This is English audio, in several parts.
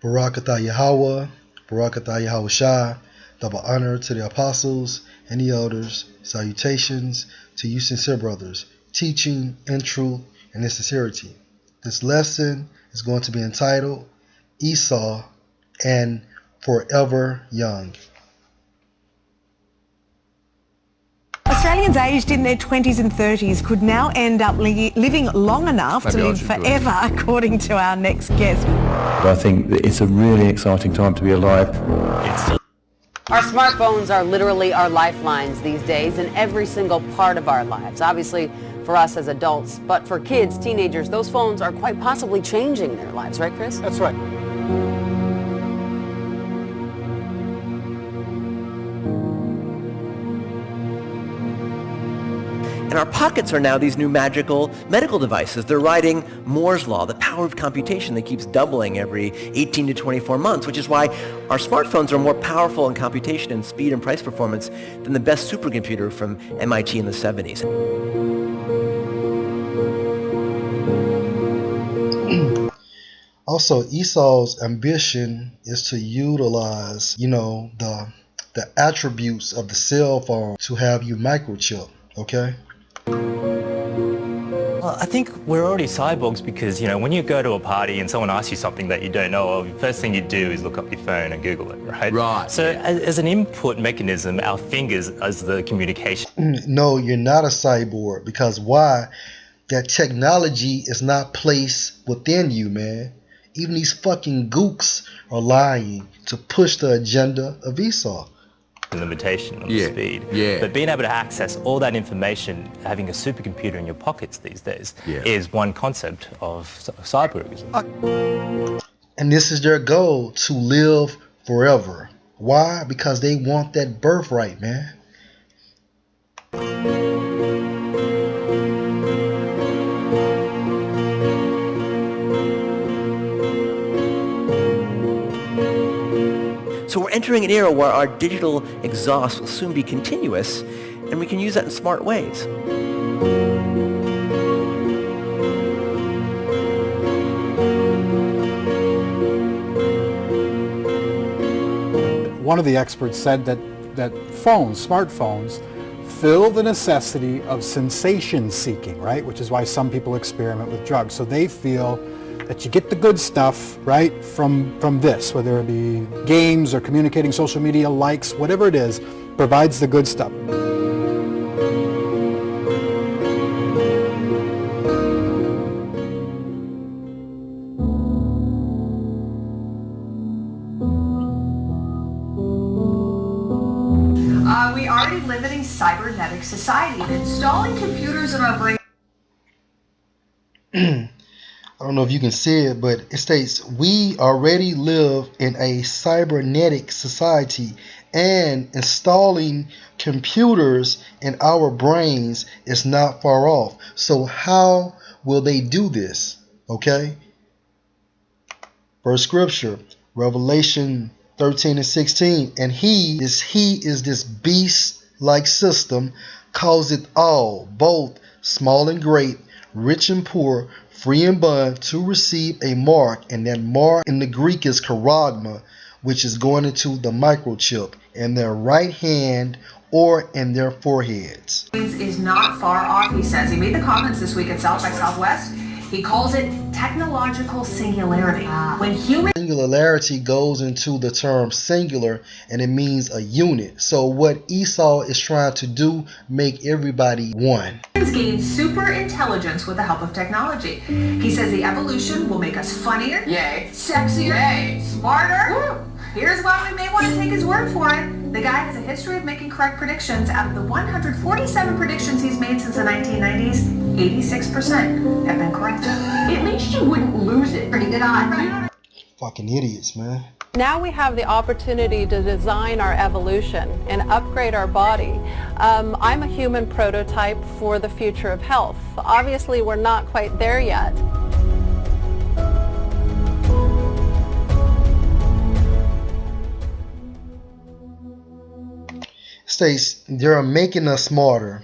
Barakatah Yahweh, Barakatah Yahweh Shai, double honor to the apostles and the elders, salutations to you sincere brothers, teaching in truth and in sincerity. This lesson is going to be entitled Esau and Forever Young. Australians aged in their 20s and 30s could now end up living long enough to live forever, according to our next guest. I think that it's a really exciting time to be alive. Our smartphones are literally our lifelines these days in every single part of our lives. Obviously, for us as adults, but for kids, teenagers, those phones are quite possibly changing their lives, right, Chris? That's right. In our pockets are now these new magical medical devices. They're riding Moore's law, the power of computation that keeps doubling every 18 to 24 months, which is why our smartphones are more powerful in computation and speed and price performance than the best supercomputer from MIT in the 70s. Also, Esau's ambition is to utilize, the attributes of the cell phone to have you microchip, okay? Well, I think we're already cyborgs because, when you go to a party and someone asks you something that you don't know of, the first thing you do is look up your phone and Google it, right? Right. So as an input mechanism, our fingers as the communication. No, you're not a cyborg, because why? That technology is not placed within you, man. Even these fucking gooks are lying to push the agenda of Esau. Limitation on the speed. Yeah. But being able to access all that information, having a supercomputer in your pockets these days, is one concept of cyborgism. And this is their goal, to live forever. Why? Because they want that birthright, man. So we're entering an era where our digital exhaust will soon be continuous, and we can use that in smart ways. One of the experts said that smartphones, fill the necessity of sensation seeking, right? Which is why some people experiment with drugs. So they feel that you get the good stuff, right, from this, whether it be games or communicating, social media, likes, whatever it is, provides the good stuff. We already live in a cybernetic society, and installing computers in our brain. I don't know if you can see it, but it states, we already live in a cybernetic society, and installing computers in our brains is not far off. So how will they do this? Okay? First scripture, Revelation 13 and 16. And he is this beast-like system, causeth all, both small and great, rich and poor, free and bond, to receive a mark, and that mark in the Greek is charagma, which is going into the microchip in their right hand or in their foreheads. Is not far off, he says. He made the comments this week at South by Southwest. He calls it technological singularity. When human Singularity goes into the term singular, and it means a unit. So what Esau is trying to do, make everybody one. gain super intelligence with the help of technology. He says the evolution will make us funnier, sexier, smarter. Woo. Here's why we may want to take his word for it. The guy has a history of making correct predictions. Out of the 147 predictions he's made since the 1990s, 86% have been correct. At least you wouldn't lose it. Pretty good eye, right? Fucking idiots, man. Now we have the opportunity to design our evolution and upgrade our body. I'm a human prototype for the future of health. Obviously, we're not quite there yet. States they're making us smarter.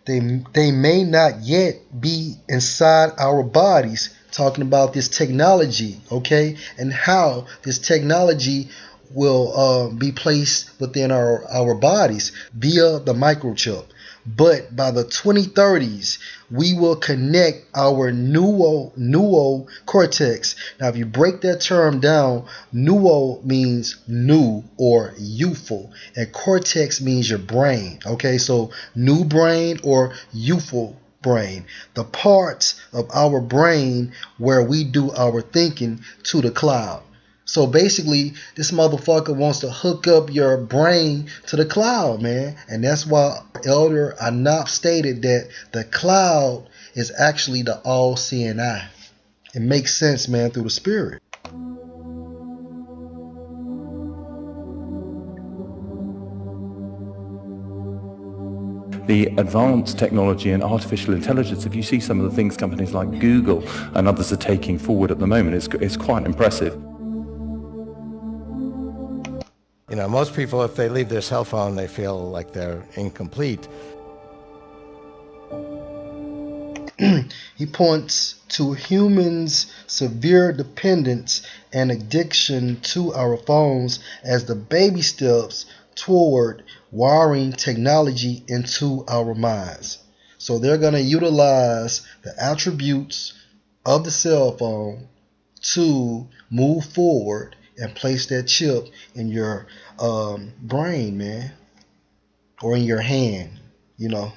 They may not yet be inside our bodies, talking about this technology, okay, and how this technology will be placed within our bodies via the microchip. But by the 2030s, we will connect our nuo cortex. Now, if you break that term down, nuo means new or youthful, and cortex means your brain. Okay, so new brain or youthful brain, the parts of our brain where we do our thinking, to the cloud. So basically, this motherfucker wants to hook up your brain to the cloud, man. And that's why Elder Anop stated that the cloud is actually the all-seeing eye. It makes sense, man, through the spirit. The advanced technology and artificial intelligence, if you see some of the things companies like Google and others are taking forward at the moment, it's quite impressive. You know, most people, if they leave their cell phone, they feel like they're incomplete. He points to humans' severe dependence and addiction to our phones as the baby steps toward wiring technology into our minds. So they're going to utilize the attributes of the cell phone to move forward and place that chip in your brain, man, or in your hand, you know.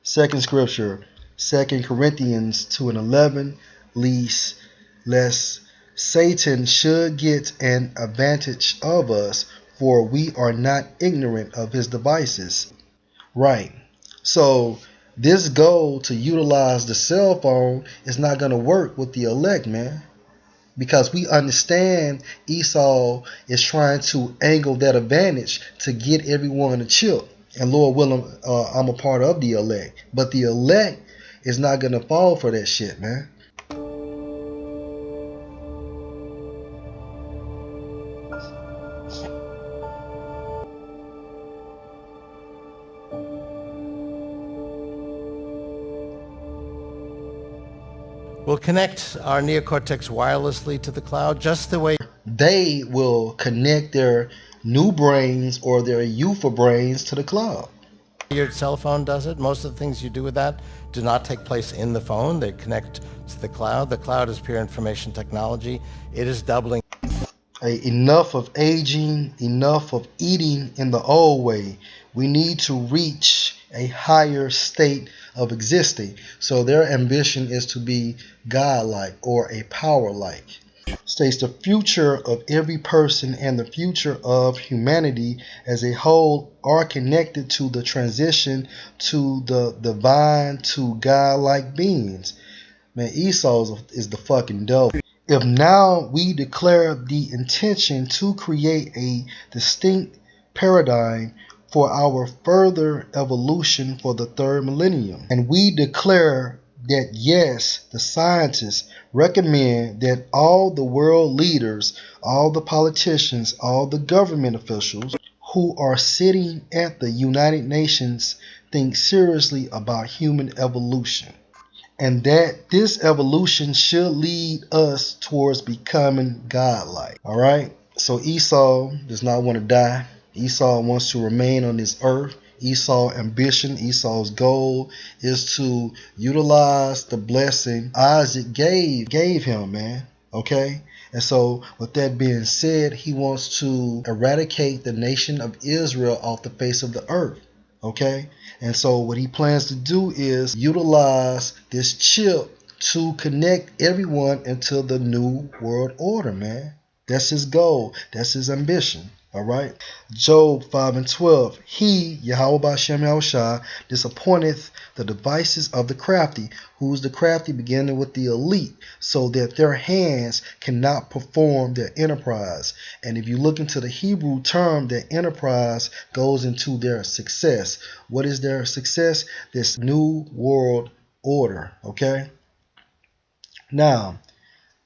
Second scripture, 2 Corinthians 2:11, lest Satan should get an advantage of us, for we are not ignorant of his devices. Right. So this goal to utilize the cell phone is not going to work with the elect, man. Because we understand Esau is trying to angle that advantage to get everyone a chip. And Lord willing, I'm a part of the elect. But the elect is not going to fall for that shit, man. We'll connect our neocortex wirelessly to the cloud just the way they will connect their new brains or their youthful brains to the cloud. Your cell phone does it. Most of the things you do with that do not take place in the phone. They connect to the cloud. The cloud is pure information technology. It is doubling. Enough of aging, enough of eating in the old way. We need to reach a higher state of existing. So their ambition is to be godlike or a power-like. States the future of every person and the future of humanity as a whole are connected to the transition to the divine, to godlike beings. Man, Esau is the fucking devil. If now we declare the intention to create a distinct paradigm for our further evolution for the third millennium, and we declare that yes, the scientists recommend that all the world leaders, all the politicians, all the government officials who are sitting at the United Nations think seriously about human evolution, and that this evolution should lead us towards becoming godlike. All right? So Esau does not want to die. Esau wants to remain on this earth. Esau's ambition, Esau's goal is to utilize the blessing Isaac gave him, man. Okay? And so with that being said, he wants to eradicate the nation of Israel off the face of the earth. Okay? And so what he plans to do is utilize this chip to connect everyone into the new world order, man. That's his goal. That's his ambition. All right. Job 5:12. He, Yahweh B'Shem Yahushua, disappointeth the devices of the crafty. Who's the crafty? Beginning with the elite, so that their hands cannot perform their enterprise. And if you look into the Hebrew term, their enterprise goes into their success. What is their success? This new world order. Okay. Now,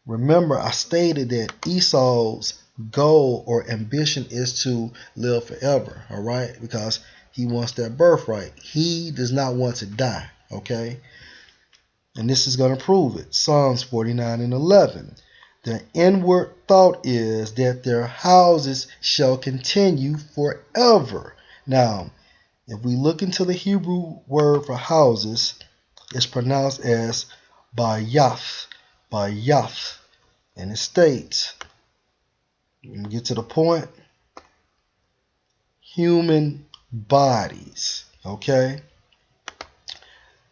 remember I stated that Esau's goal or ambition is to live forever, all right? Because he wants that birthright. He does not want to die, okay? And this is going to prove it. Psalms 49:11. The inward thought is that their houses shall continue forever. Now, if we look into the Hebrew word for houses, it's pronounced as bayath, bayath. And it states, let me get to the point, human bodies. Okay?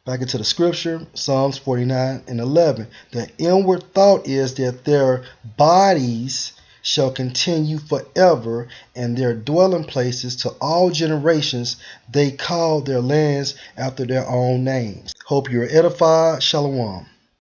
Back into the scripture, Psalms 49:11. The inward thought is that their bodies shall continue forever, and their dwelling places to all generations. They call their lands after their own names. Hope you're edified. Shalom.